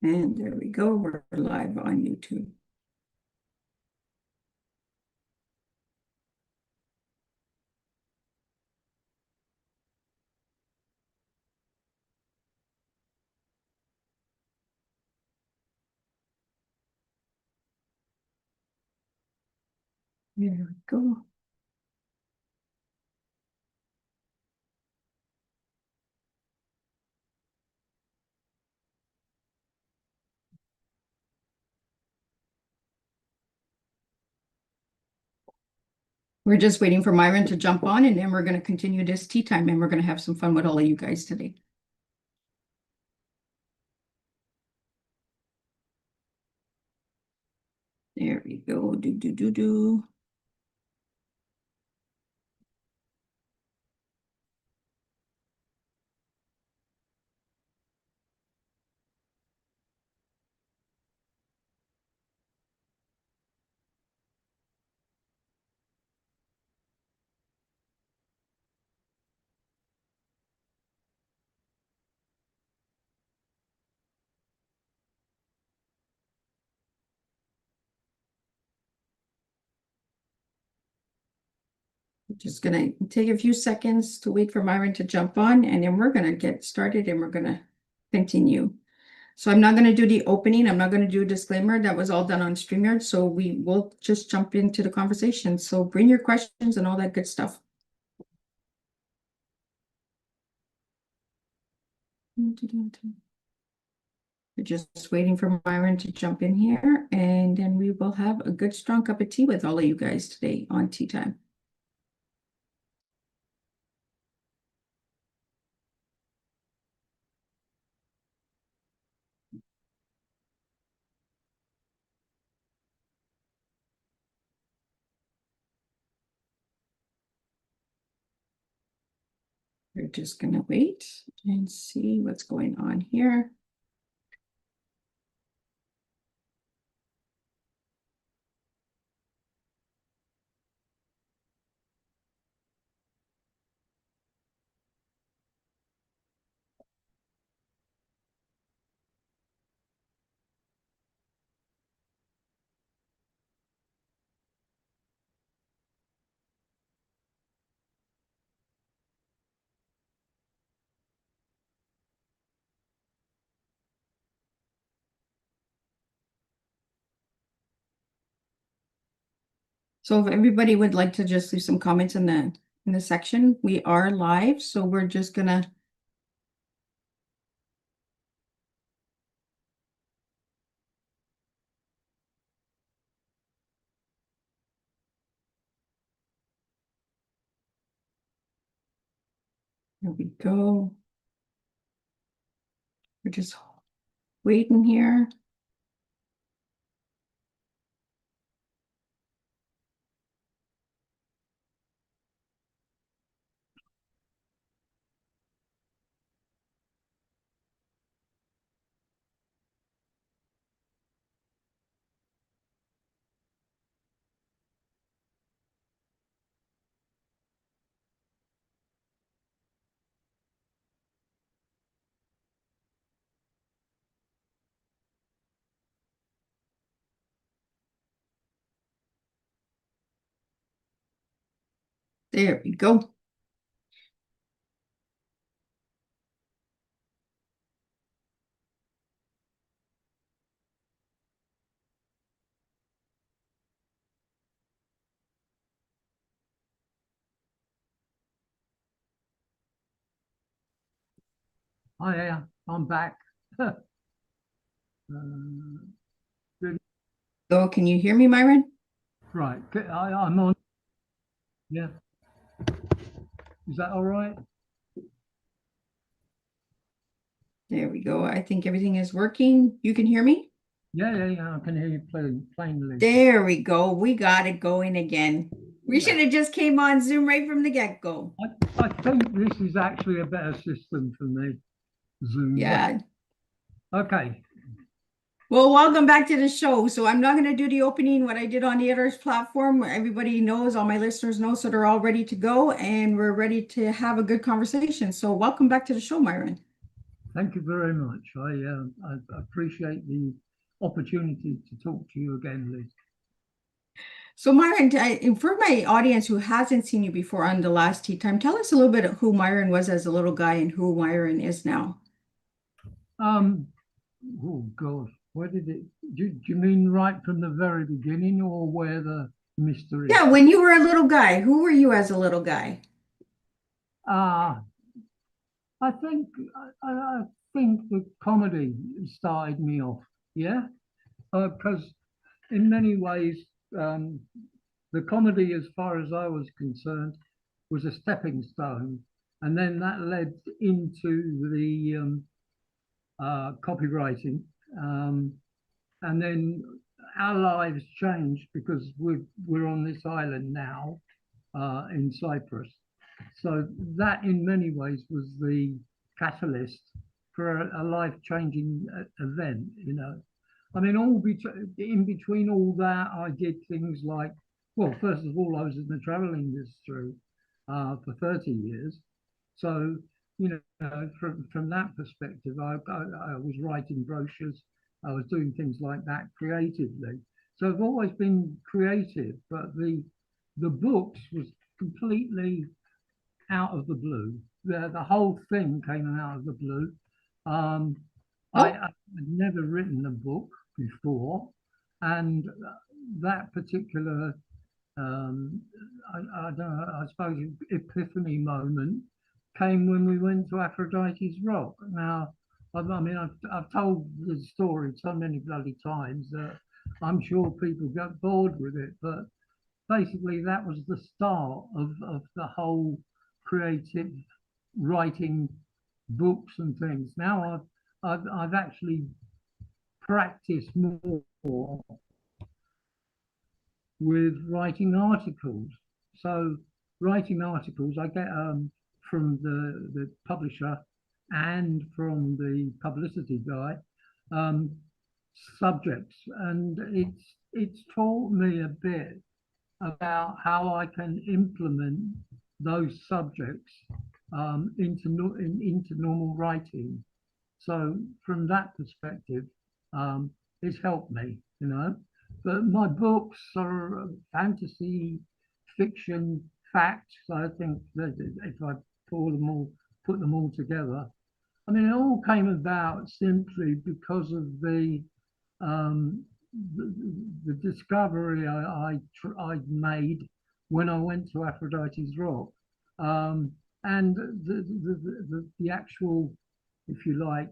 And there we go. We're live on YouTube. There we go. We're just waiting for Myron to jump on, and then we're going to continue this tea time, and we're going to have some fun with all of you guys today. There we go. Do. Just going to take a few seconds to wait for Myron to jump on, and then we're going to get started and we're going to continue. So I'm not going to do the opening. I'm not going to do a disclaimer. That was all done on StreamYard. So we will just jump into the conversation. So bring your questions and all that good stuff. We're just waiting for Myron to jump in here, and then we will have a good strong cup of tea with all of you guys today on Tea Time. We're just going to wait and see what's going on here. So if everybody would like to just leave some comments in the section, we are live, so we're just gonna there we go. We're just waiting here. There we go. Oh yeah, I'm back. So can you hear me, Myron? Right, I'm on. Yeah, is that all right? There we go. I think everything is working. You can hear me? Yeah. I can hear you plainly. There we go. We got it going again. We should have just came on Zoom right from the get-go. I think this is actually a better system for me. Zoom. Yeah. Okay. Well, welcome back to the show. So I'm not going to do the opening, what I did on the other platform. Everybody knows, all my listeners know, so they're all ready to go, and we're ready to have a good conversation. So welcome back to the show, Myron. Thank you very much. I appreciate the opportunity to talk to you again, Liz. So Myron, for my audience who hasn't seen you before on the last tea time, tell us a little bit of who Myron was as a little guy and who Myron is now. Um, oh God, where did it? Do you mean right from the very beginning, or where the mystery? Yeah, when you were a little guy, who were you as a little guy? Ah, I think I think the comedy started me off. Yeah, because in many ways, um, the comedy, as far as I was concerned, was a stepping stone, and then that led into the copywriting, um, and then our lives changed because we're on this island now in Cyprus. So that, in many ways, was the catalyst for a life-changing event. You know, I mean, in between all that, I did things like, well, first of all, I was in the travel industry for 30 years. So, you know, from that perspective, I was writing brochures. I was doing things like that creatively. So I've always been creative, but the books was completely out of the blue. The whole thing came out of the blue. Um, Oh, I had never written a book before, and that particular um, I don't know, I suppose epiphany moment came when we went to Aphrodite's Rock. Now, I mean, I've told the story so many bloody times that I'm sure people get bored with it, but basically that was the start of the whole creative writing books and things. Now I've actually practiced more with writing articles. So writing articles, I get from the publisher and from the publicity guy um, subjects, and it's taught me a bit about how I can implement those subjects into normal writing. So from that perspective, it's helped me, you know. But my books are fantasy, fiction, facts. So I think that if I put them all together, I mean, it all came about simply because of um, the discovery I made when I went to Aphrodite's Rock, um, and the actual, if you like,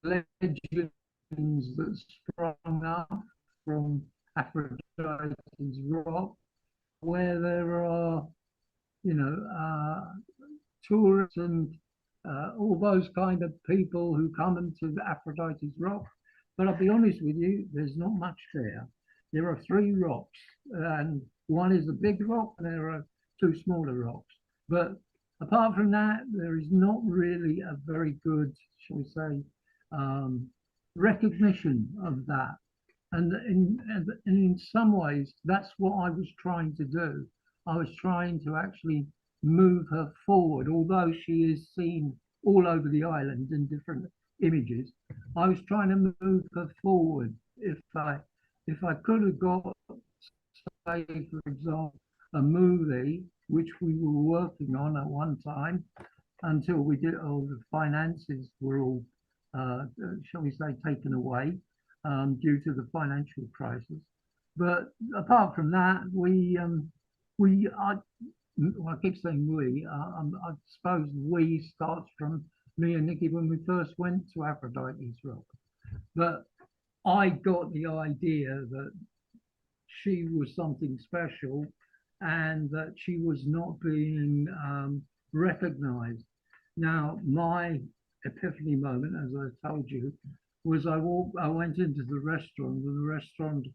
legends that sprung up from Aphrodite's Rock, where there are, you know, tourists and all those kind of people who come into Aphrodite's Rock. But I'll be honest with you, there's not much there. There are three rocks, and one is a big rock, and there are two smaller rocks. But apart from that, there is not really a very good, shall we say, um, recognition of that. And in some ways, that's what I was trying to do. I was trying to actually move her forward, although she is seen all over the island in different images. I was trying to move her forward. If I could have got, say, for example, a movie which we were working on at one time until we did all the finances were all, shall we say, taken away due to the financial crisis. But apart from that, well, I keep saying we. I suppose we starts from me and Nikki when we first went to Aphrodite's Rock. But I got the idea that she was something special and that she was not being recognized. Now, my epiphany moment, as I told you, was I went into the restaurant, and the restaurant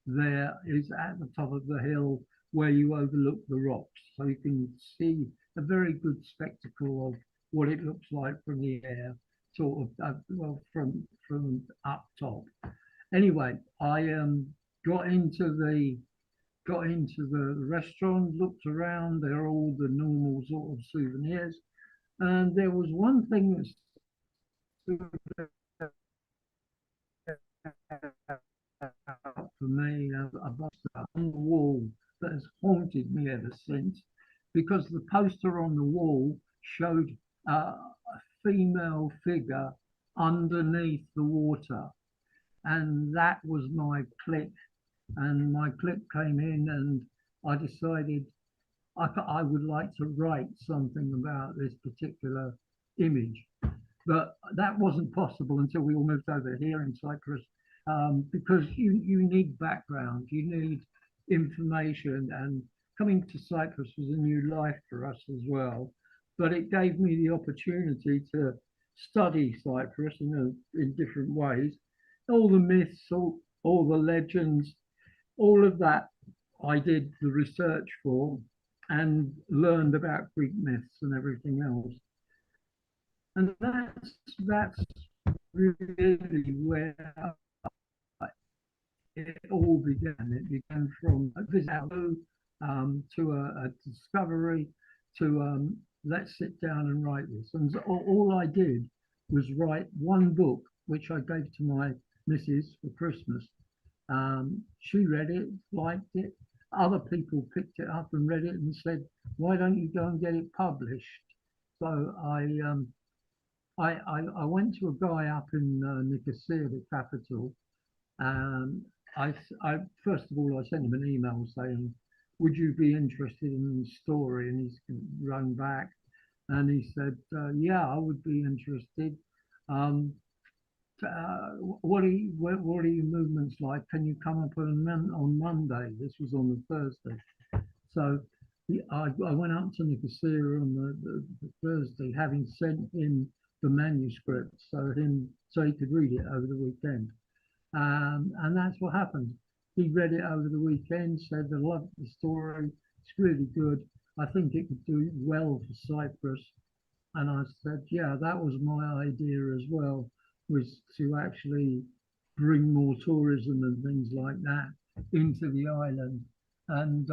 there is at the top of the hill where you overlook the rocks. So you can see a very good spectacle of what it looks like from the air, sort of, well, from up top. Anyway, I got into the got into the restaurant, looked around. There are all the normal sort of souvenirs, and there was one thing that for me a poster on the wall that has haunted me ever since, because the poster on the wall showed a female figure underneath the water, and that was my click. And my click came in, and I decided I would like to write something about this particular image. But that wasn't possible until we all moved over here in Cyprus, because you need background, you need information, and coming to Cyprus was a new life for us as well. But it gave me the opportunity to study Cyprus in different ways, all the myths, all the legends, all of that I did the research for and learned about Greek myths and everything else. And that's really where it all began. It began from a visit to a discovery to let's sit down and write this. And all I did was write one book, which I gave to my missus for Christmas. She read it, liked it. Other people picked it up and read it and said, "Why don't you go and get it published?" So I went to a guy up in Nicosia, the capital. Um, I first of all I sent him an email saying, "Would you be interested in the story?" And he's rung back, and he said, "Yeah, I would be interested. Um, what are your movements like? Can you come up on Monday?" This was on the Thursday. So I went up to Nicosia on the Thursday, having sent him the manuscript so he could read it over the weekend. And that's what happened. He read it over the weekend, said, "I love the story. It's really good. I think it could do well for Cyprus." And I said, "Yeah, that was my idea as well, was to actually bring more tourism and things like that into the island." And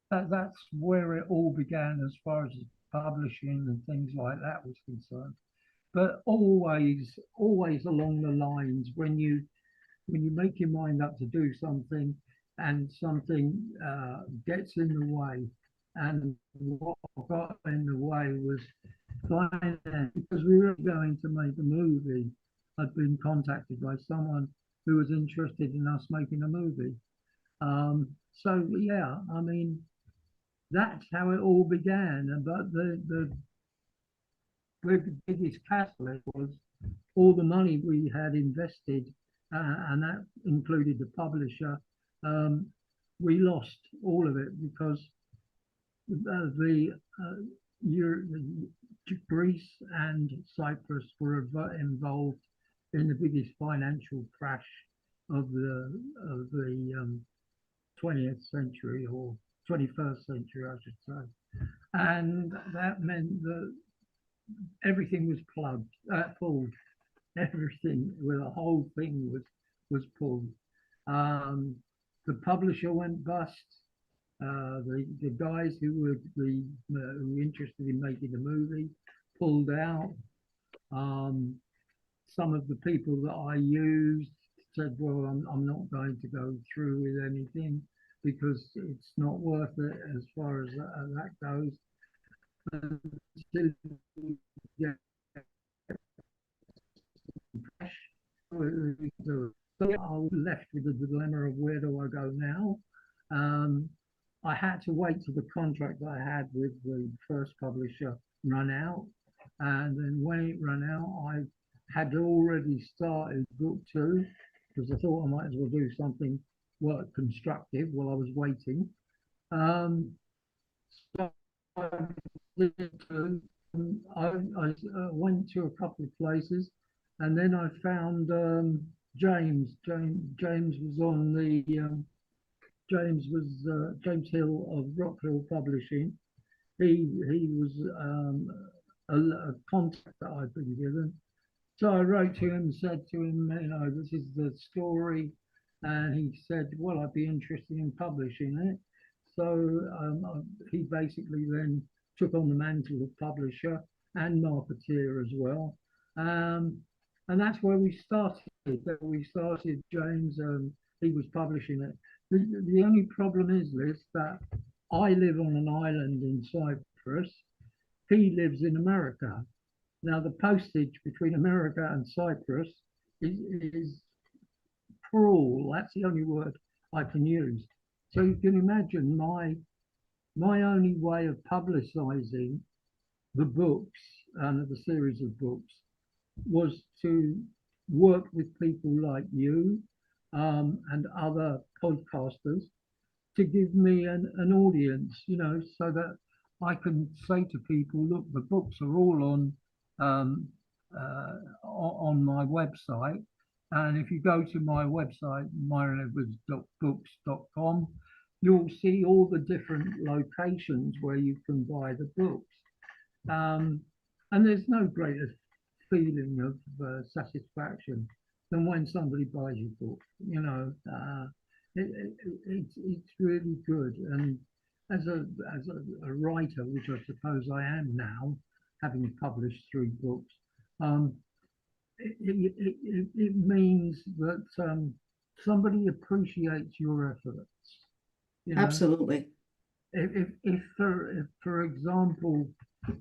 that's where it all began as far as publishing and things like that was concerned. But always along the lines, when you make your mind up to do something and something gets in the way, and what got in the way was finance, because we were going to make a movie. I'd been contacted by someone who was interested in us making a movie. So yeah, I mean, that's how it all began. But the biggest catalyst was all the money we had invested, and that included the publisher. Um, we lost all of it because the Greece and Cyprus were involved in the biggest financial crash of the 20th century, or 21st century, I should say. And that meant that everything was pulled. Everything, well, the whole thing was pulled. The publisher went bust. The guys who were interested in making the movie pulled out. Some of the people that I used said, "Well, I'm not going to go through with anything because it's not worth it as far as that goes." Until you get so I was left with the dilemma of where do I go now. I had to wait till the contract that I had with the first publisher run out, and then when it ran out, I had already started book two, because I thought I might as well do something constructive while I was waiting. So I I went to a couple of places, and then I found James. James was on the James Hill of Rock Hill Publishing. He was a contact that I'd been given. So I wrote to him and said to him, "This is the story," and he said, "Well, I'd be interested in publishing it." So he basically then took on the mantle of publisher and marketeer as well. And that's where we started. James, he was publishing it. The only problem is, Liz, that I live on an island in Cyprus. He lives in America. Now, the postage between America and Cyprus is cruel. That's the only word I can use. So you can imagine my only way of publicizing the books and the series of books was to work with people like you and other podcasters to give me an audience, so that I can say to people, look, the books are all um, on my website. And if you go to my website, myronedwards.books.com, you'll see all the different locations where you can buy the books. And there's no greater feeling of satisfaction than when somebody buys your book. It's really good. And as a writer, which I suppose I am now, having published 3 books, it means that somebody appreciates your efforts. Absolutely. If for example,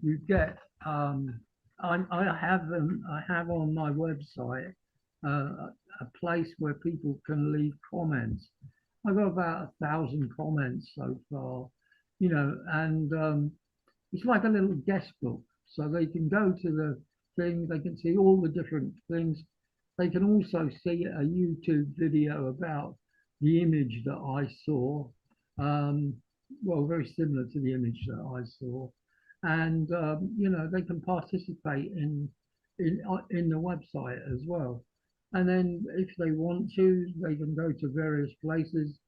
you get I have on my website a place where people can leave comments. I've got about 1,000 comments so far, and it's like a little guest book. So they can go to the thing, they can see all the different things. They can also see a YouTube video about the image that I saw. Well, very similar to the image that I saw. And, they can participate in the website as well. And then if they want to, they can go to various places,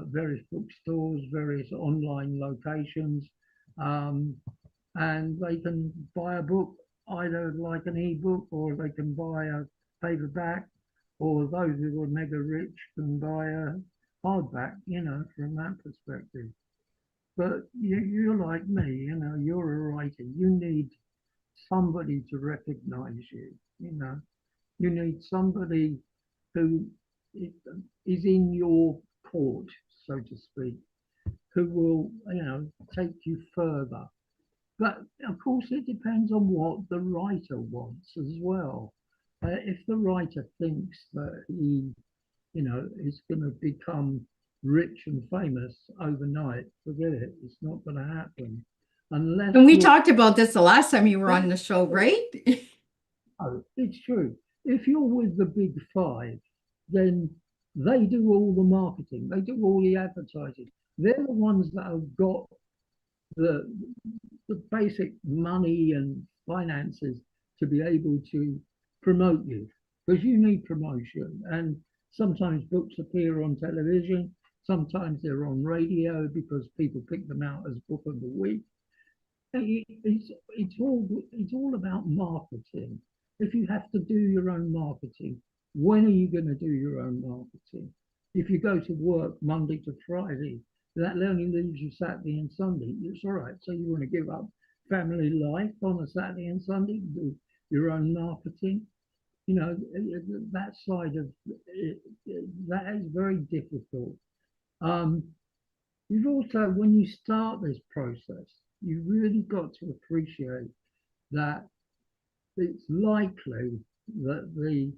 various bookstores, various online locations, and they can buy a book, either like an ebook, or they can buy a paperback, or those who are mega rich can buy a hardback, from that perspective. But you're like me, you're a writer. You need somebody to recognize you. You need somebody who is in your court, so to speak, who will, take you further. But of course, it depends on what the writer wants as well. If the writer thinks that he, is going to become rich and famous overnight, forget it. It's not going to happen unless. And we talked about this the last time you were on the show, right? Oh, it's true. If you're with the big 5, then they do all the marketing, they do all the advertising. They're the ones that have got the basic money and finances to be able to promote you, because you need promotion. And sometimes books appear on television, sometimes they're on radio because people pick them out as book of the week. It's all about marketing. If you have to do your own marketing, when are you going to do your own marketing? If you go to work Monday to Friday, that only leaves you Saturday and Sunday. It's all right. So you want to give up family life on a Saturday and Sunday, do your own marketing. That side of it, that is very difficult. You've also, when you start this process, you've really got to appreciate that it's likely that the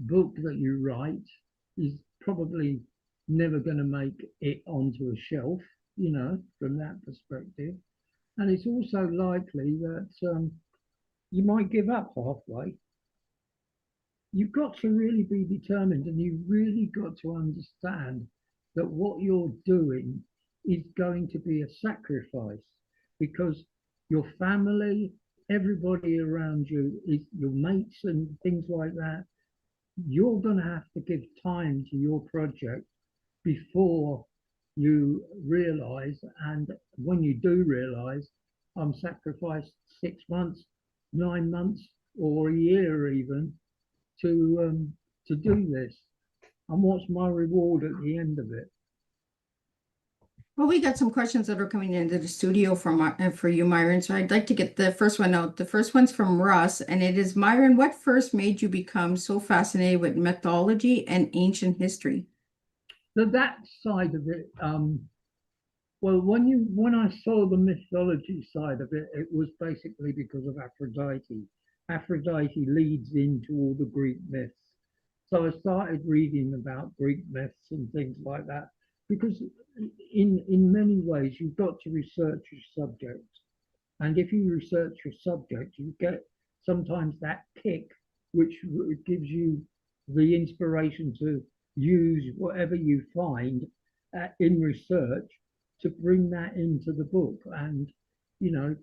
book that you write is probably never going to make it onto a shelf, from that perspective. And it's also likely that you might give up halfway. You've got to really be determined, and you've really got to understand that what you're doing is going to be a sacrifice, because your family, everybody around you, is your mates and things like that. You're going to have to give time to your project before you realize. And when you do realize, I'm sacrificed 6 months, 9 months, or a year even to do this. And what's my reward at the end of it? Well, we got some questions that are coming into the studio for you, Myron. So I'd like to get the first one out. The first one's from Russ, and it is, Myron, what first made you become so fascinated with mythology and ancient history? So that side of it, well, when I saw the mythology side of it, it was basically because of Aphrodite. Aphrodite leads into all the Greek myths. So I started reading about Greek myths and things like that because in many ways you've got to research your subject. And if you research your subject, you get sometimes that kick, which gives you the inspiration to use whatever you find in research to bring that into the book. And, you know,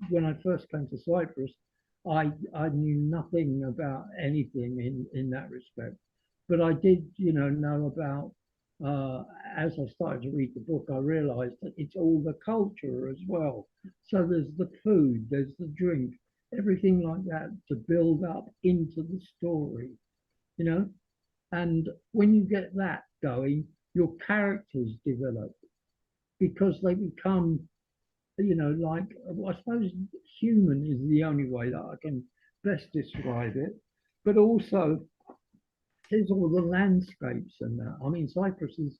when I first came to Cyprus, I knew nothing about anything in that respect. But I did, know about, as I started to read the book, I realized that it's all the culture as well. So there's the food, there's the drink, everything like that to build up into the story, you know. And when you get that going, your characters develop because they become, like, I suppose human is the only way that I can best describe it. But also, there's all the landscapes and that. I mean, Cyprus is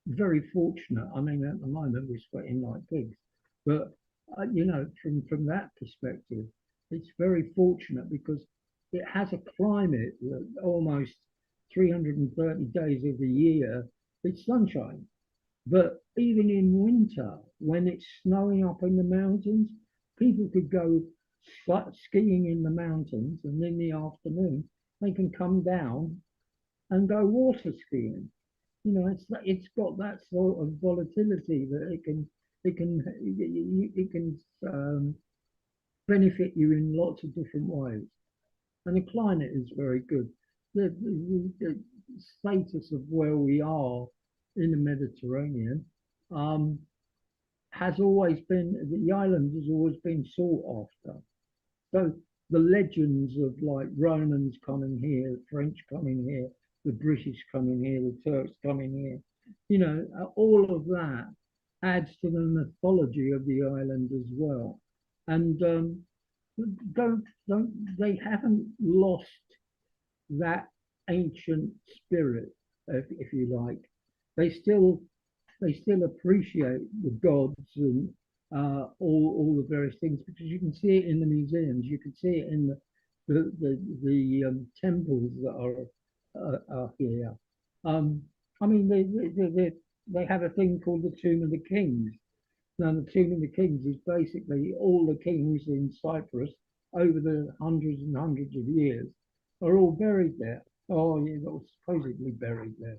very fortunate. I mean, at the moment we're sweating like pigs, but from that perspective, it's very fortunate because it has a climate that almost 330 days of the year it's sunshine. But even in winter, when it's snowing up in the mountains, people could go skiing in the mountains, and in the afternoon they can come down and go water skiing. It's got that sort of volatility that it can benefit you in lots of different ways. And the climate is very good. The status of where we are in the Mediterranean um, has always been, the island has always been sought after. So the legends of like Romans coming here, French coming here, the British coming here, the Turks coming here, all of that adds to the mythology of the island as well. And don't they haven't lost that ancient spirit, if you like. They still they still appreciate the gods and all the various things because you can see it in the museums, you can see it in the temples that are here. Um, I mean, they have a thing called the Tomb of the Kings. Now, the Tomb of the Kings is basically all the kings in Cyprus over the hundreds and hundreds of years are all buried there. Oh, yeah, supposedly buried there,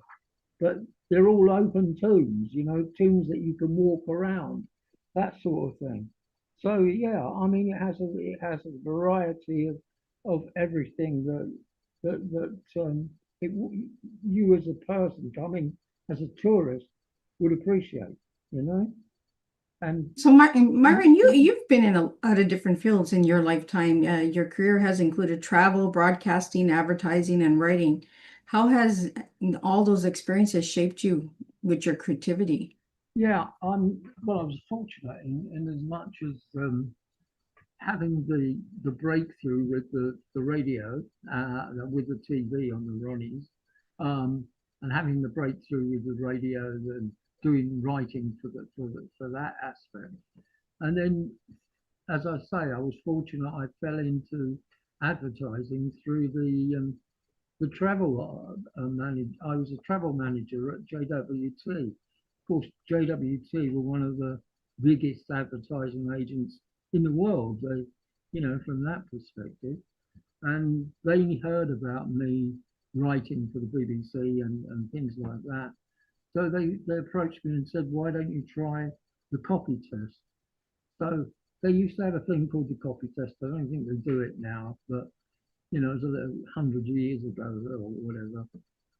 but they're all open tombs, tombs that you can walk around, that sort of thing. So yeah, I mean, it has a variety of everything that it, you as a person coming as a tourist would appreciate, you know. And So, Myron, you've been in a lot of different fields in your lifetime. Your career has included travel, broadcasting, advertising, and writing. How has all those experiences shaped you with your creativity? yeah, well, I was fortunate in as much as having the breakthrough with the radio, with the TV on the Ronnies, and having the breakthrough with the radio and doing writing for that aspect. And then, as I say, I was fortunate. I fell into advertising through the travel manager. I was a travel manager at JWT. Of course, JWT were one of the biggest advertising agents in the world. From that perspective, and they heard about me writing for the BBC and things like that. So they approached me and said, "Why don't you try the copy test?" So they used to have a thing called the copy test. I don't think they do it now, but it was hundreds of years ago or whatever.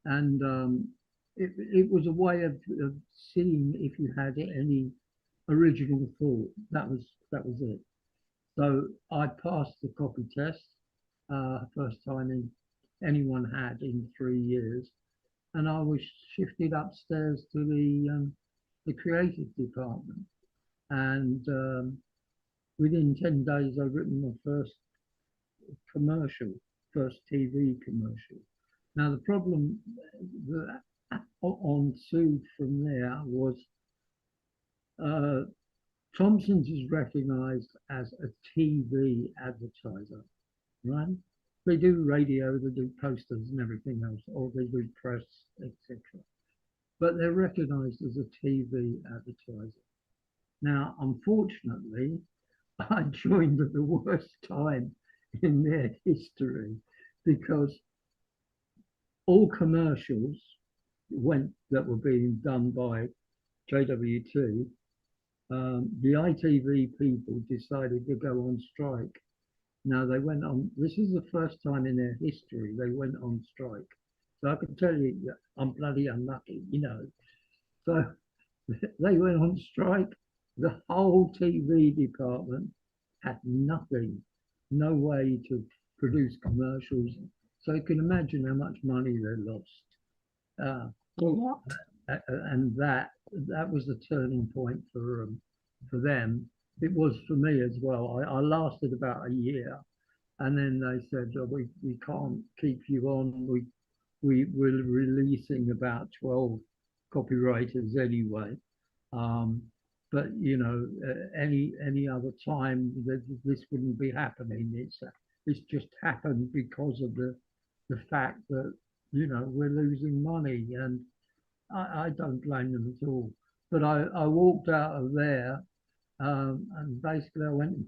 And it was a way of seeing if you had any original thought. That was it. So I passed the copy test, first time anyone had in 3 years, and I was shifted upstairs to the creative department. And within 10 days, I'd written my first commercial, first TV commercial. Now, the problem that ensued from there was Thompson's is recognized as a TV advertiser, right? They do radio, they do posters and everything else, or they do press, etc. But they're recognized as a TV advertiser. Now, unfortunately, I joined at the worst time in their history because all commercials that were being done by JWT, the ITV people decided to go on strike. Now they went on, this is the first time in their history they went on strike. So I can tell you that I'm bloody unlucky, you know. So they went on strike. The whole TV department had nothing, no way to produce commercials. So you can imagine how much money they lost. And that was the turning point for them. It was for me as well. I lasted about a year, and then they said, oh, we can't keep you on. We were releasing about 12 copywriters anyway. But you know, any other time this wouldn't be happening. It's just happened because of the fact that, you know, we're losing money, and I don't blame them at all. But I walked out of there, and basically I went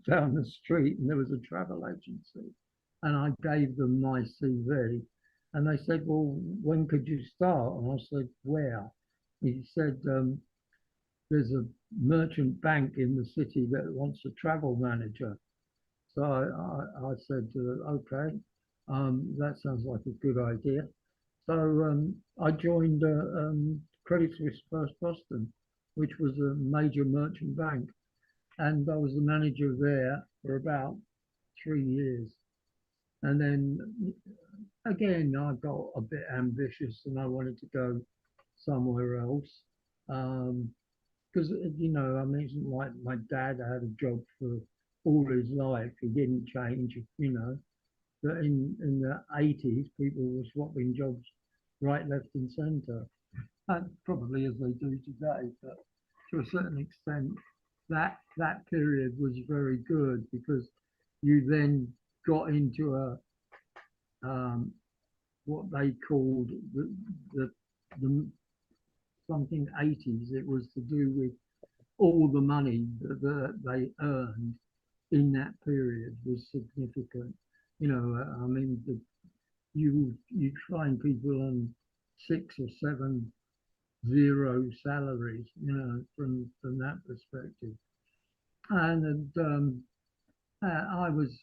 down the street, and there was a travel agency, and I gave them my CV, and they said, well, when could you start? And I said, where? He said, there's a merchant bank in the city that wants a travel manager. So I said, okay, that sounds like a good idea. So I joined Credit Suisse First Boston, which was a major merchant bank. And I was the manager there for about 3 years. And then again, I got a bit ambitious and I wanted to go somewhere else. Because, you know, I mean, it's like my dad had a job for all his life. He didn't change, you know. But in the 80s, people were swapping jobs right, left, and centre. Probably as they do today, but to a certain extent, that period was very good because you then got into a what they called the something 80s. It was to do with all the money that they earned in that period was significant. You know, I mean, you find people on 6 or 7 zero salaries, you know, from that perspective. And I was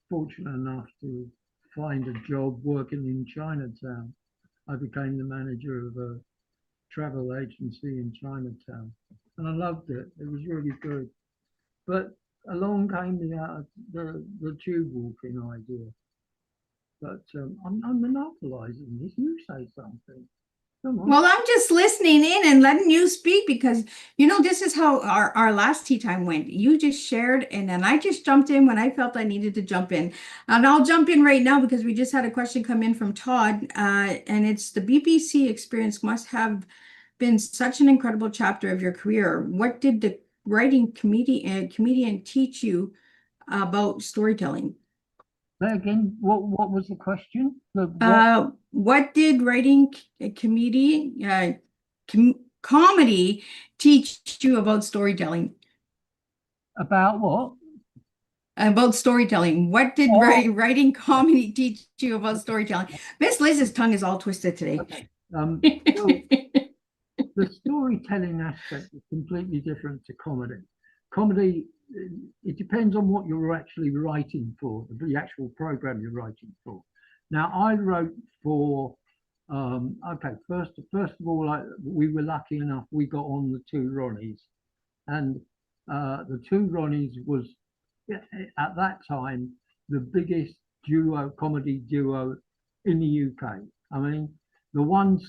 fortunate enough to find a job working in Chinatown. I became the manager of a travel agency in Chinatown, and I loved it. It was really good. But along came the tube walking idea. But I'm monopolizing this. You say something. Come on. Well, I'm just listening in and letting you speak because, you know, this is how our last tea time went. You just shared, and then I just jumped in when I felt I needed to jump in. And I'll jump in right now because we just had a question come in from Todd, and it's the BBC experience must have been such an incredible chapter of your career. What did the writing comedian teach you about storytelling? But again, what was the question? What did writing comedy teach you about storytelling? About what? About storytelling. What did writing comedy teach you about storytelling? Miss Liz's tongue is all twisted today. Okay. Well, the storytelling aspect is completely different to comedy. Comedy, it depends on what you're actually writing for, the actual program you're writing for. Now, I wrote for, okay, first of all, we were lucky enough, we got on the Two Ronnies. And the Two Ronnies was, at that time, the biggest comedy duo in the UK. I mean, the one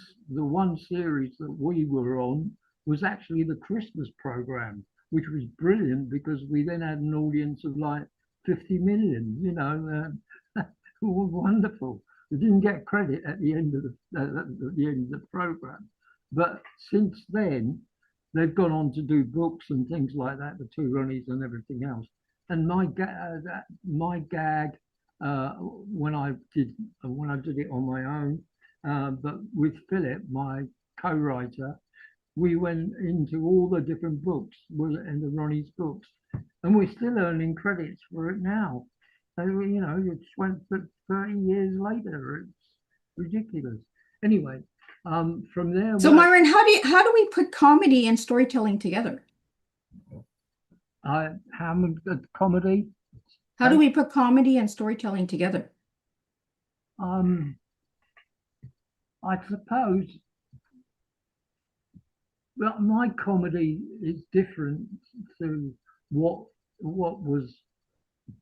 series that we were on was actually the Christmas program, which was brilliant because we then had an audience of like 50 million, it was wonderful. We didn't get credit at the end of the program, but since then they've gone on to do books and things like that, the two Ronnies and everything else. And my gag when I did it on my own, but with Philip, my co-writer, we went into all the different books and the Ronnie's books, and we're still earning credits for it now. So it's went 30 years later. It's ridiculous. Anyway, from there. So Myron, how do we put comedy and storytelling together? How comedy? How do we put comedy and storytelling together? I suppose. Well, my comedy is different to what was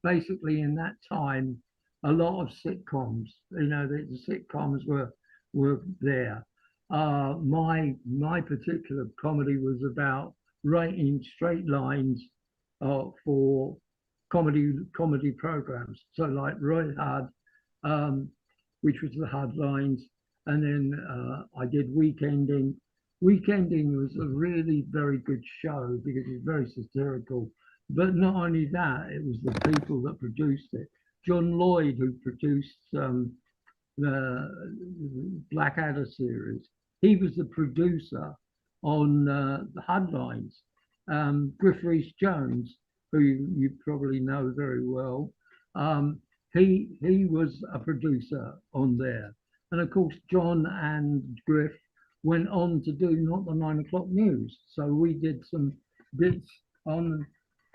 basically in that time a lot of sitcoms. The sitcoms were there. My particular comedy was about writing straight lines for comedy programs. So like Roy Hard, which was the Hard Lines, and then I did Weekending. Weekending was a really very good show because it was very satirical. But not only that, it was the people that produced it. John Lloyd, who produced the Blackadder series, he was the producer on the Headlines. Griff Rhys-Jones, who you probably know very well, he was a producer on there. And of course, John and Griff went on to do Not the 9 o'clock news. So we did some bits on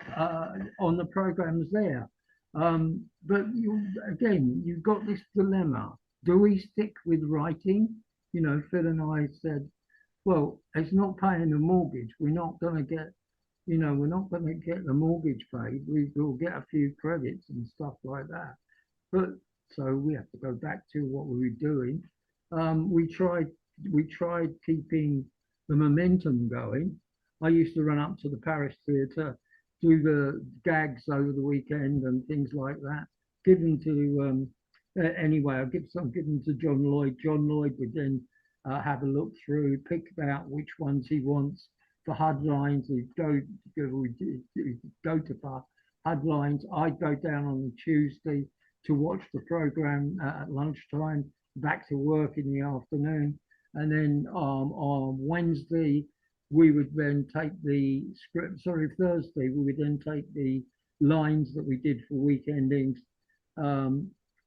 the programs there. But you've got this dilemma. Do we stick with writing? Phil and I said, well, it's not paying the mortgage. We're not going to get, we're not going to get the mortgage paid. We'll get a few credits and stuff like that. But so we have to go back to what we were doing. We tried keeping the momentum going. I used to run up to the Paris Theatre, do the gags over the weekend and things like that. Give them to anyway. I'll give them to John Lloyd. John Lloyd would then have a look through, pick out which ones he wants for headlines. He'd go to headlines. I'd go down on Tuesday to watch the program at lunchtime, back to work in the afternoon, and then on Wednesday we would then take the script. Sorry, Thursday we would then take the lines that we did for weekendings,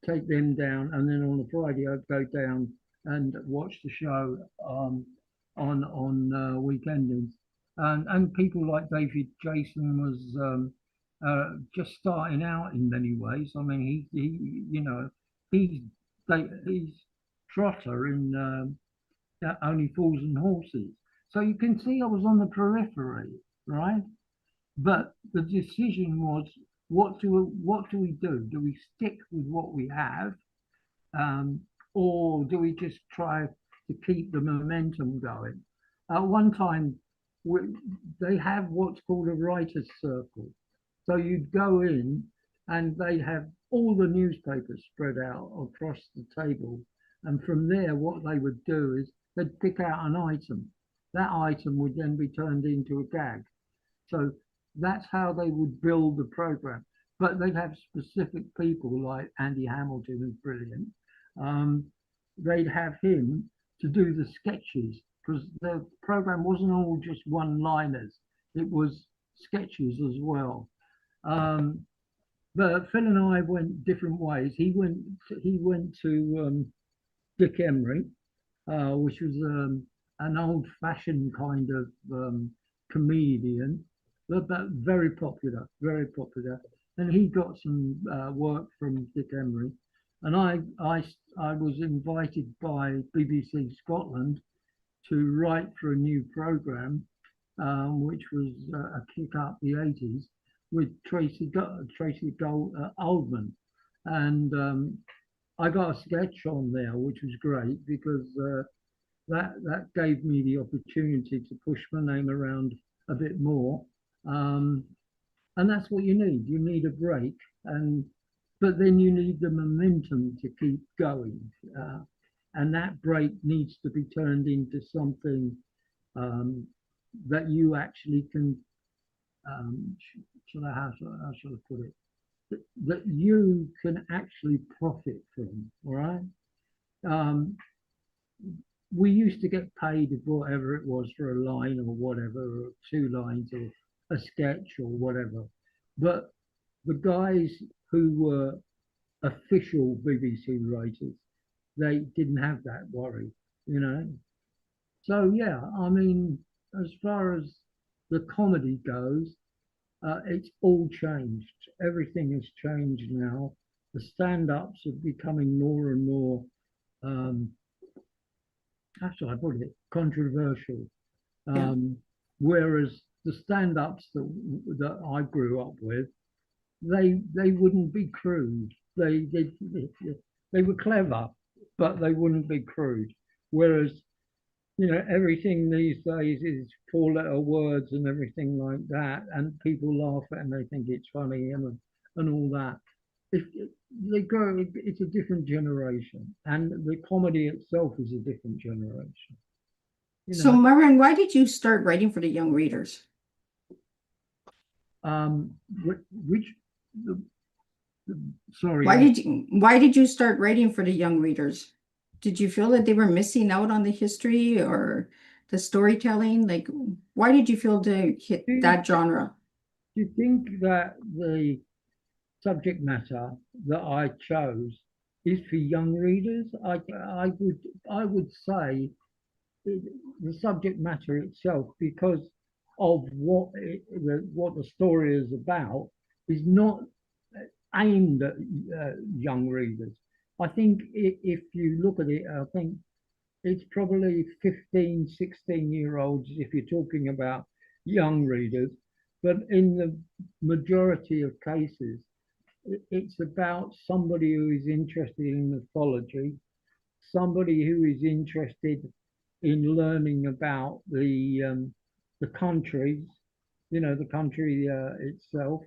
take them down, and then on the Friday I'd go down and watch the show on weekendings. And people like David Jason was just starting out in many ways. I mean, he's Trotter in Only Fools and Horses. So you can see I was on the periphery, right? But the decision was, what do we do? Do we stick with what we have, or do we just try to keep the momentum going? At one time, they have what's called a writer's circle. So you'd go in and they have all the newspapers spread out across the table. And from there, what they would do is they'd pick out an item. That item would then be turned into a gag. So that's how they would build the program. But they'd have specific people like Andy Hamilton, who's brilliant. They'd have him to do the sketches because the program wasn't all just one-liners. It was sketches as well. But Phil and I went different ways. He went to Dick Emery, which was an old-fashioned kind of comedian, but very popular, very popular. And he got some work from Dick Emery, and I was invited by BBC Scotland to write for a new program, which was a kick up the 80s with Tracy Oldman, and I got a sketch on there, which was great because that gave me the opportunity to push my name around a bit more. And that's what you need. You need a break, but then you need the momentum to keep going. And that break needs to be turned into something that you actually can. How should I put it? That you can actually profit from. All right. Um, we used to get paid whatever it was for a line or whatever, or 2 lines or a sketch or whatever. But the guys who were official BBC writers, they didn't have that worry, you know. So yeah, I mean, as far as the comedy goes, it's all changed. Everything has changed now. The stand-ups are becoming more and more, um, how shall I put it, controversial. Yeah. Whereas the stand-ups that I grew up with, they wouldn't be crude. They were clever, but they wouldn't be crude. Whereas everything these days is 4-letter words and everything like that, and people laugh at it and they think it's funny and all that. If they grow, it's a different generation, and the comedy itself is a different generation. You So, know, Myron, why did you start writing for the young readers? um, which the, sorry, Why did you start writing for the young readers? Did you feel that they were missing out on the history or the storytelling? Like, why did you feel to hit do, that genre? do you think that the subject matter that I chose is for young readers? I would say the subject matter itself, because of what the story is about, is not aimed at young readers. I think if you look at it, I think it's probably 15, 16-year-olds if you're talking about young readers. But in the majority of cases, it's about somebody who is interested in mythology, somebody who is interested in learning about the countries, the country itself,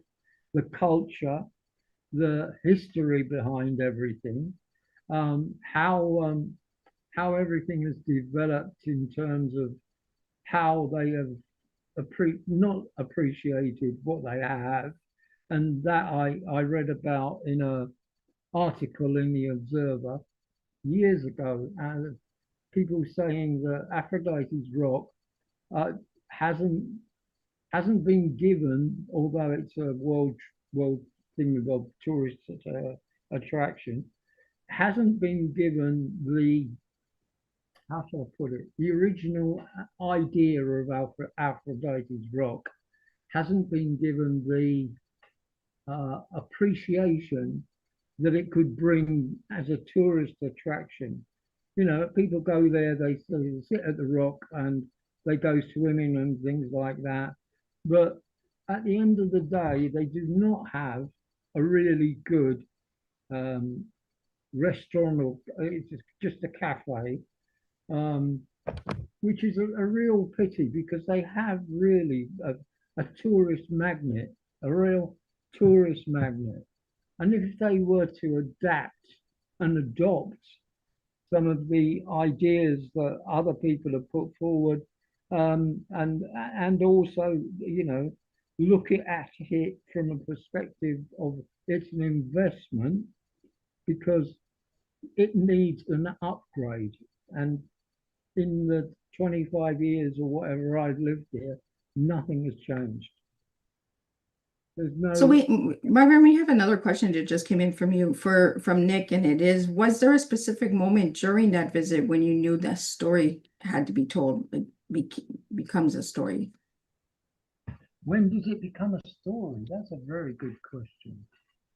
the culture, the history behind everything, how everything has developed in terms of how they have not appreciated what they have, and that I read about in a article in the Observer years ago, and people saying that Aphrodite's rock uh, hasn't hasn't been given, although it's a world thing of tourist attraction, hasn't been given the, how shall I put it, the original idea of Aphrodite's rock hasn't been given the appreciation that it could bring as a tourist attraction. People go there, they sit at the rock and they go swimming and things like that. But at the end of the day, they do not have a really good um, restaurant, or it's just a cafe, um, which is a real pity, because they have really a tourist magnet, a real tourist magnet. And if they were to adapt and adopt some of the ideas that other people have put forward, and also, look at it from a perspective of it's an investment, because it needs an upgrade. And in the 25 years or whatever I've lived here, nothing has changed. There's So no. Myron, we have another question that just came in from from Nick, and it is, was there a specific moment during that visit when you knew that story had to be told, like becomes a story? When does it become a story? That's a very good question.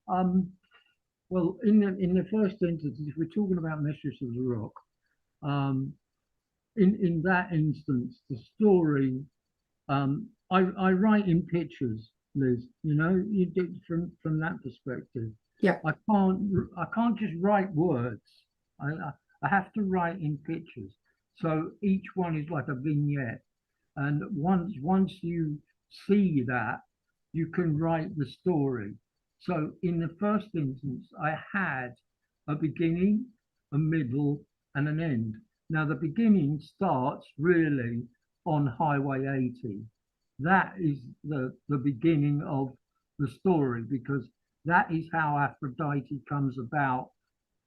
Um, well, in the first instance, if we're talking about Mistress of the Rock, um, in that instance, the story, I write in pictures, Liz. You do from that perspective. Yeah. I can't just write words. I have to write in pictures. So each one is like a vignette. And once you see that, you can write the story. So in the first instance, I had a beginning, a middle, and an end. Now the beginning starts really on Highway 80. That is the beginning of the story, because that is how Aphrodite comes about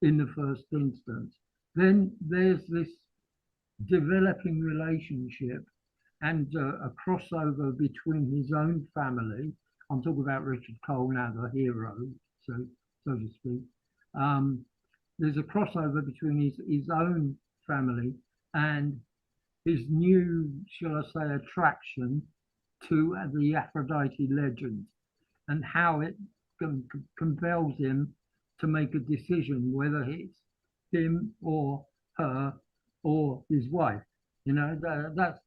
in the first instance. Then there's this developing relationship and a crossover between his own family. I'm talking about Richard Cole now, the hero, so to speak. Um, there's a crossover between his own family and his new, shall I say, attraction to the Aphrodite legend, and how it compels him to make a decision whether it's him or her or his wife. You know, that's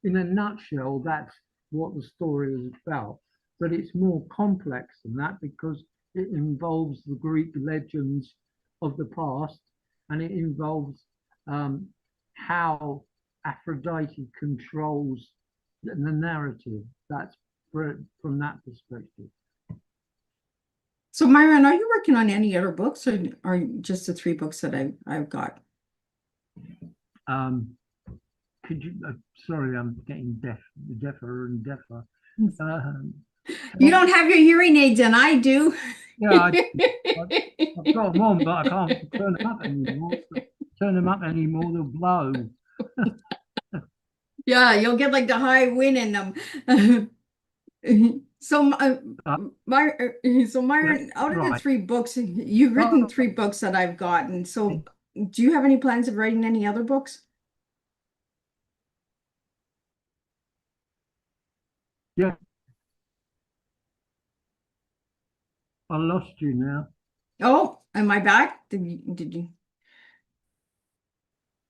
in a nutshell, that's what the story is about. But it's more complex than that, because it involves the Greek legends of the past, and it involves how Aphrodite controls the narrative. That's from that perspective. So Myron, are you working on any other books, or are just the 3 books that I've got? Could you? Sorry, I'm getting deafer and deafer. You don't have your hearing aids, and I do. Yeah, I've got them on, but I can't turn them up anymore. Turn them up anymore, they'll blow. Yeah, you'll get like the high wind in them. So, Myron, out of the Right. 3 books, you've written 3 books that I've gotten. So, do you have any plans of writing any other books? Yeah, I lost you now. Oh, am I back? Did you?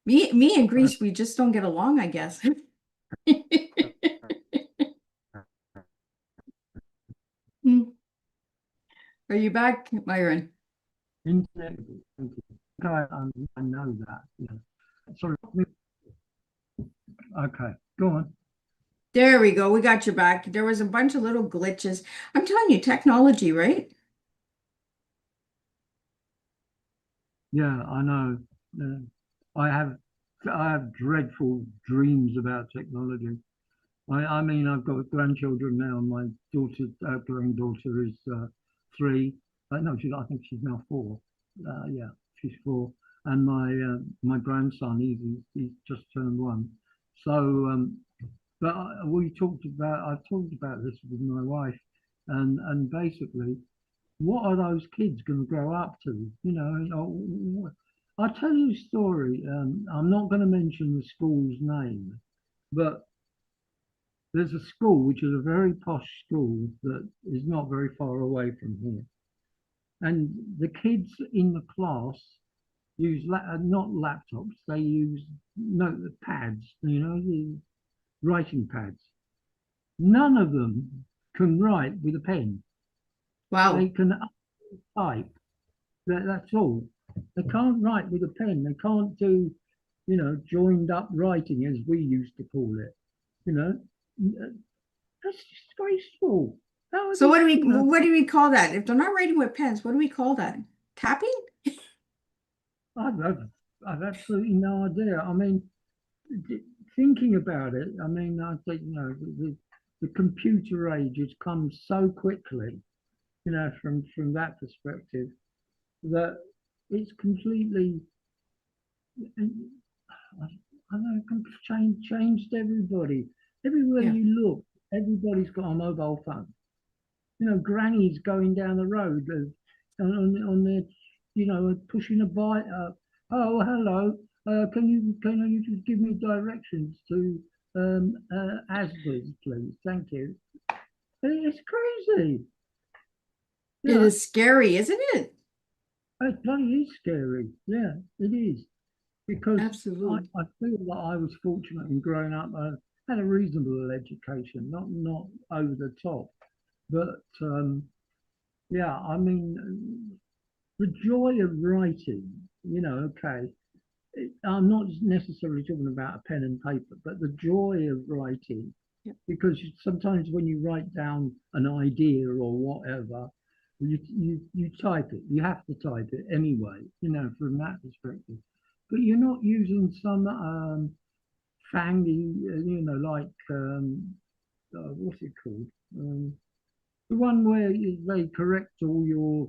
Me and Uh, Greece, we just don't get along, I guess. Hmm. Are you back, Myron? Internet. Thank you. I know that. Yeah. Sorry. Okay, go on. There we go. We got you back. There was a bunch of little glitches. I'm telling you, technology, right? Yeah, I know. Uh, I have I have dreadful dreams about technology. I mean, I've got grandchildren now. My daughter, granddaughter is 3. No, I think she's now 4. Yeah, she's 4. And my grandson, he's just turned 1. So, but I've talked about this with my wife, and basically, what are those kids going to grow up to? I'll tell you a story. I'm not going to mention the school's name, but there's a school which is a very posh school that is not very far away from here. And the kids in the class use not laptops, they use notepads, the writing pads. None of them can write with a pen. They Wow. can type. That's all. They can't write with a pen. They can't do, joined up writing as we used to call it. You know, that's disgraceful. How are So these, what do we call that? If they're not writing with pens, what do we call that? Tapping? I've, I've, I've absolutely no idea. I mean, thinking about it, I mean, I think, the computer age has come so quickly, from that perspective, that it's completely, I know, changed everybody. Everywhere Yeah. you look, everybody's got a mobile phone. Grannies going down the road on their, pushing a bike up. Oh, hello. Can you just give me directions to Asda's, please? Thank you. It's crazy. It Yeah, is scary, isn't it? it bloody is scary. Yeah, it is. Because Absolutely. I feel that I was fortunate in growing up. I had a reasonable education, not over the top, but yeah, I mean, the joy of writing, okay, I'm not necessarily talking about a pen and paper, but the joy of writing. Yeah. Because sometimes when you write down an idea or whatever, you type it. You have to type it anyway, from that perspective. But you're not using some fangy, like what's it called? The one where they correct all your,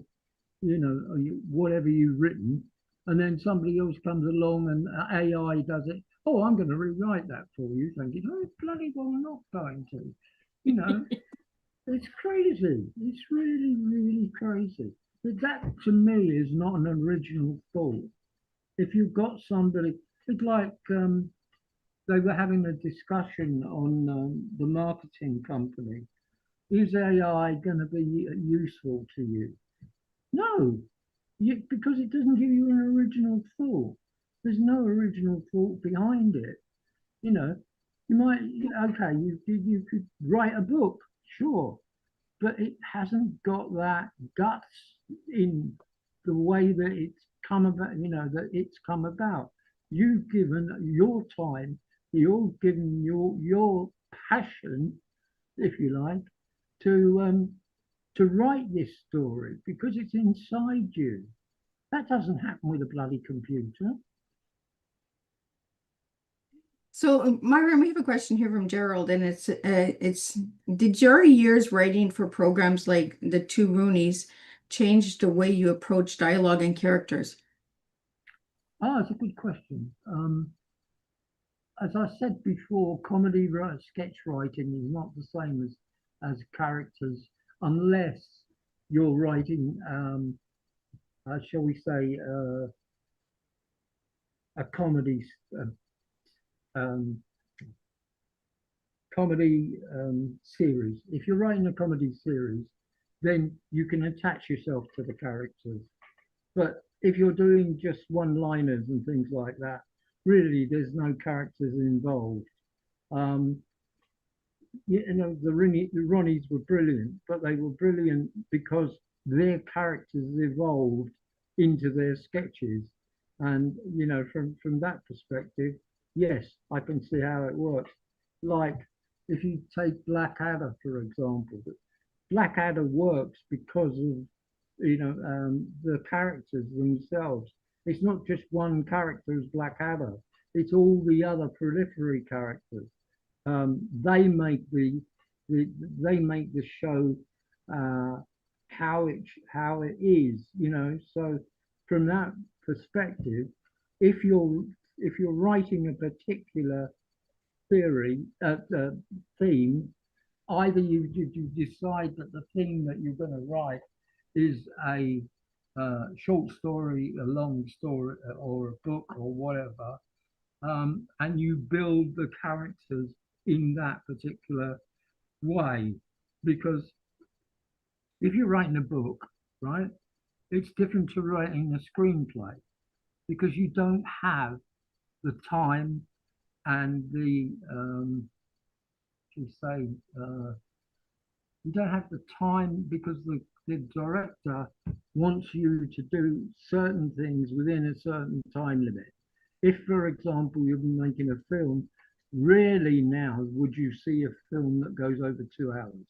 whatever you've written, and then somebody else comes along and AI does it. Oh, I'm going to rewrite that for you, thinking, oh, bloody well, I'm not going to. It's crazy. It's really, really crazy. But that to me is not an original thought. If you've got somebody, it's like they were having a discussion on the marketing company. Is AI going to be useful to you? No, because it doesn't give you an original thought. There's no original thought behind it. You know, you might, okay, you could write a book, sure, but it hasn't got that guts in the way that it's come about, that it's come about. You've given your time, you've given your passion, if you like, to write this story because it's inside you. That doesn't happen with a bloody computer. So, Myron, we have a question here from Gerald, and it's did your years writing for programs like the Two Roonies change the way you approach dialogue and characters? Oh, it's a good question. As I said before, comedy sketch writing is not the same as characters unless you're writing, shall we say, a um, comedy series. If you're writing a comedy series, then you can attach yourself to the characters. But if you're doing just one-liners and things like that, really, there's no characters involved. The Ronnies were brilliant, but they were brilliant because their characters evolved into their sketches. And, from that perspective, yes, I can see how it works. Like if you take Blackadder, for example, Blackadder works because of the characters themselves. It's not just one character as Blackadder; it's all the other periphery characters. They make they make the show how it is. So from that perspective, if you're writing a particular theory theme, either you decide that the theme that you're going to write is a short story, a long story, or a book, or whatever, and you build the characters in that particular way. Because if you're writing a book, right, it's different to writing a screenplay because you don't have the time and the you don't have the time because the director wants you to do certain things within a certain time limit. If, for example, you're making a film, rarely now would you see a film that goes over 2 hours.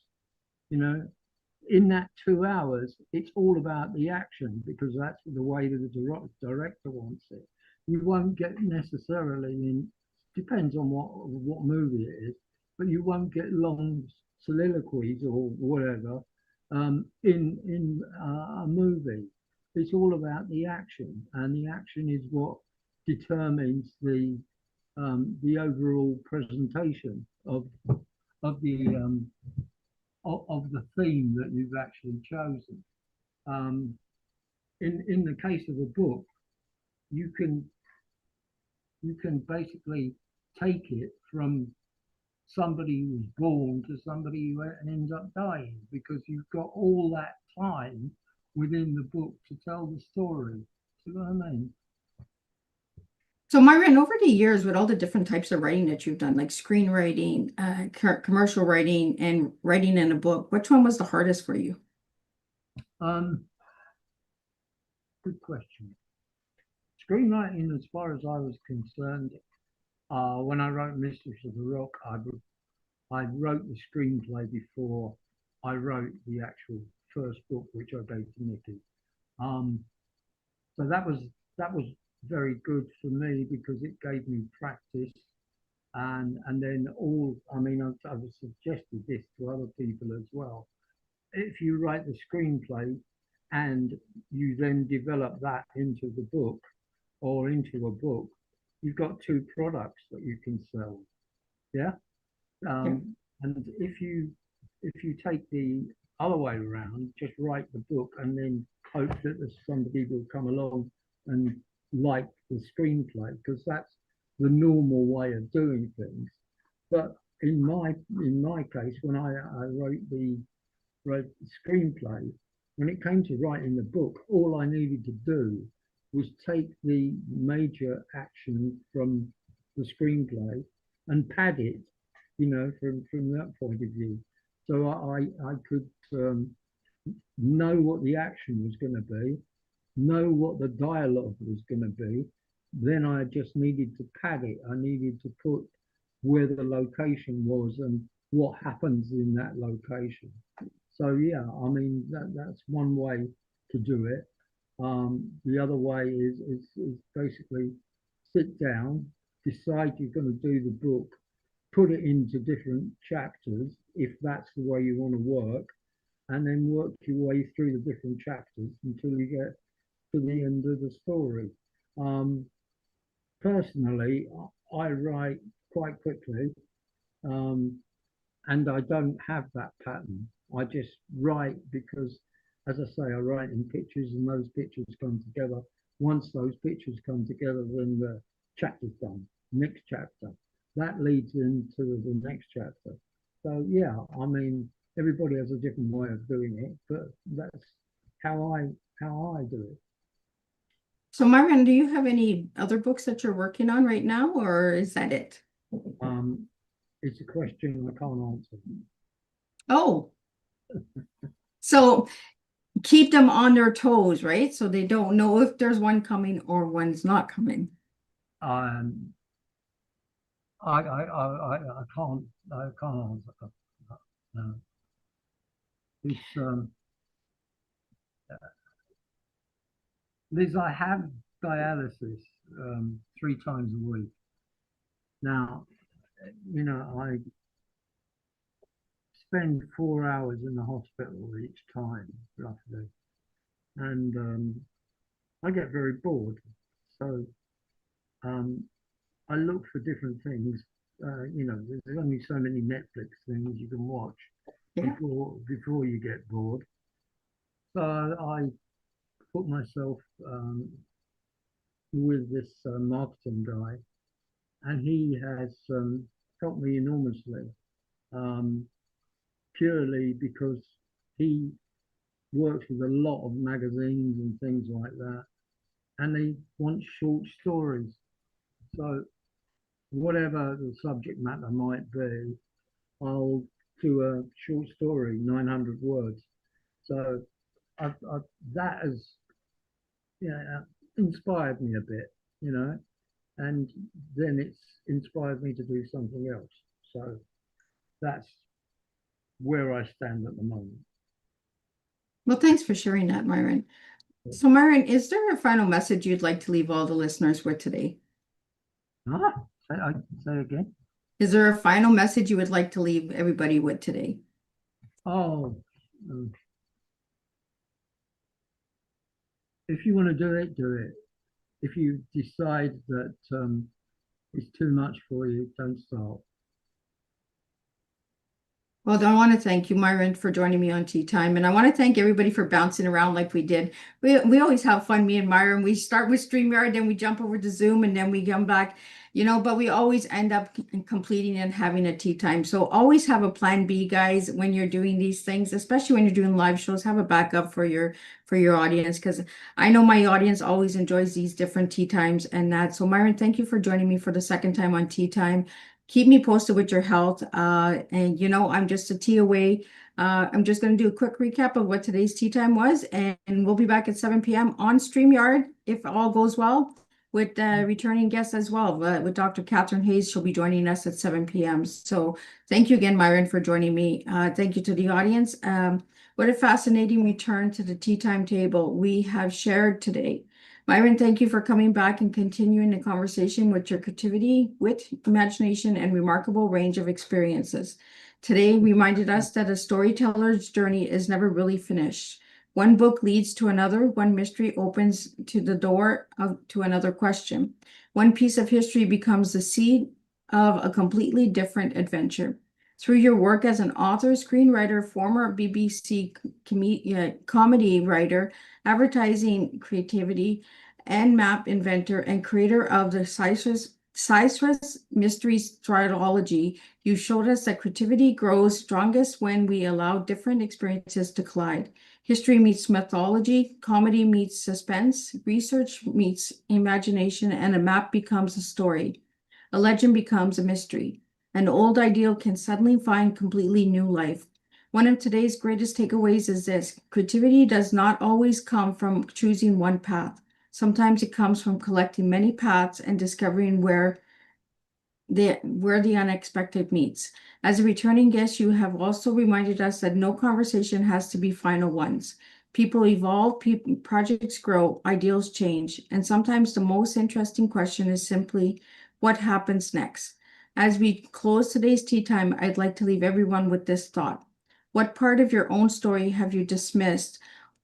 In that 2 hours, it's all about the action because that's the way that the director wants it. You won't get necessarily depends on what movie it is, but you won't get long soliloquies or whatever in a movie. It's all about the action, and the action is what determines the overall presentation of the theme that you've actually chosen. In the case of a book, you can basically take it from somebody who was born to somebody who ends up dying because you've got all that time within the book to tell the story. See what I mean? So, Myron, over the years, with all the different types of writing that you've done, like screenwriting, commercial writing, and writing in a book, which one was the hardest for you? Good question. screenwriting, as far as I was concerned, when I wrote Mistress of the Rock, I wrote the screenplay before I wrote the actual first book, which I gave to Nikki. Um, so that was very good for me because it gave me practice, and then I mean, I've suggested this to other people as well. If you write the screenplay and you then develop that into the book or into a book, you've got two products that you can sell. Yeah. Yeah. And if you take the other way around, just write the book and then hope that somebody will come along and like the screenplay, because that's the normal way of doing things. But in my case, when I wrote the screenplay, when it came to writing the book, all I needed to do was take the major action from the screenplay and pad it, from that point of view. So I could know what the action was going to be, know what the dialogue was going to be. Then I just needed to pad it. I needed to put where the location was and what happens in that location. So yeah, I mean that's one way to do it. The other way is basically sit down, decide you're going to do the book, put it into different chapters if that's the way you want to work, and then work your way through the different chapters until you get to the end of the story. Um, Personally, I write quite quickly, um, and I don't have that pattern. I just write because, as I say, I write in pictures, and those pictures come together. Once those pictures come together, then the chapter's done. Next chapter. That leads into the next chapter. So yeah, I mean, everybody has a different way of doing it, but that's how I do it. So Myron, do you have any other books that you're working on right now, or is that it? Um, it's a question I can't answer. Oh, so keep them on their toes, right? So they don't know if there's one coming or one's not coming. Um, I can't answer that. No. It's Liz, I have dialysis 3 times a week. Now, I spend 4 hours in the hospital each time, roughly, and I get very bored. So um, I look for different things. There's only so many Netflix things you can watch Yeah. before you get bored. So I put myself with this marketing guy, and he has helped me enormously, um, purely because he works with a lot of magazines and things like that, and they want short stories. So whatever the subject matter might be, I'll do a short story, 900 words. So I've that has, inspired me a bit, and then it's inspired me to do something else. So that's where I stand at the moment. Well, thanks for sharing that, Myron. So Myron, is there a final message you'd like to leave all the listeners with today? Say again. Is there a final message you would like to leave everybody with today? Oh, um, if you want to do it, do it. If you decide that it's too much for you, don't start. Well, I want to thank you, Myron, for joining me on Tea Time. And I want to thank everybody for bouncing around like we did. We always have fun, me and Myron. We start with StreamYard, then we jump over to Zoom, and then we come back, but we always end up completing and having a tea time. So always have a plan B, guys, when you're doing these things, especially when you're doing live shows, have a backup for your audience, because I know my audience always enjoys these different tea times and that. So Myron, thank you for joining me for the second time on Tea Time. Keep me posted with your health. And I'm just a tea away. I'm just going to do a quick recap of what today's tea time was, and we'll be back at 7 p.m. on StreamYard if all goes well. with returning guests as well, with Dr. Catherine Hayes. She'll be joining us at 7 p.m. So thank you again, Myron, for joining me. Thank you to the audience. What a fascinating return to the tea time table we have shared today. Myron, thank you for coming back and continuing the conversation with your creativity, wit, imagination, and remarkable range of experiences. Today reminded us that a storyteller's journey is never really finished. One book leads to another, one mystery opens to the door to another question. One piece of history becomes the seed of a completely different adventure. Through your work as an author, screenwriter, former BBC comedy writer, advertising creativity, and map inventor, and creator of the Cypress Mysteries Trilogy, you showed us that creativity grows strongest when we allow different experiences to collide. History meets mythology, comedy meets suspense, research meets imagination, and a map becomes a story. A legend becomes a mystery. An old ideal can suddenly find completely new life. One of today's greatest takeaways is this: creativity does not always come from choosing one path. Sometimes it comes from collecting many paths and discovering where the unexpected meets. As a returning guest, you have also reminded us that no conversation has to be final ones. People evolve, projects grow, ideals change, and sometimes the most interesting question is simply, what happens next? As we close today's tea time, I'd like to leave everyone with this thought. What part of your own story have you dismissed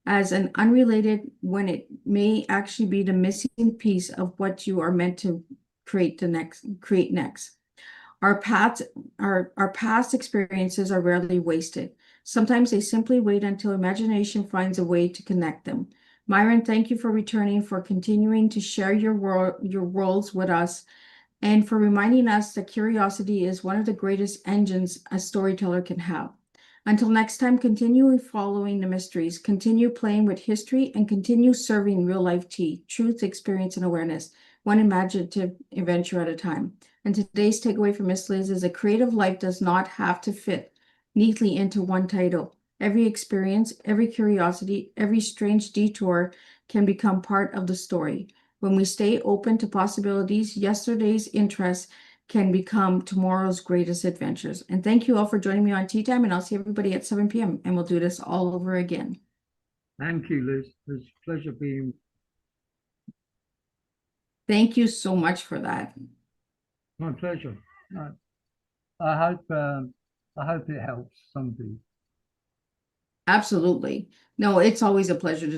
as an unrelated when it may actually be the missing piece of what you are meant to create next? Our past experiences are rarely wasted. Sometimes they simply wait until imagination finds a way to connect them. Myron, thank you for returning, for continuing to share your worlds with us, and for reminding us that curiosity is one of the greatest engines a storyteller can have. Until next time, continue following the mysteries, continue playing with history, and continue serving real life tea, truth, experience, and awareness, one imaginative adventure at a time. And today's takeaway from Miss Liz is a creative life does not have to fit neatly into one title. Every experience, every curiosity, every strange detour can become part of the story. When we stay open to possibilities, yesterday's interests can become tomorrow's greatest adventures. And thank you all for joining me on Tea Time, and I'll see everybody at 7 p.m. and we'll do this all over again. Thank you, Liz. It's a pleasure being. Thank you so much for that. My pleasure. I hope it helps some people. Absolutely. No, it's always a pleasure to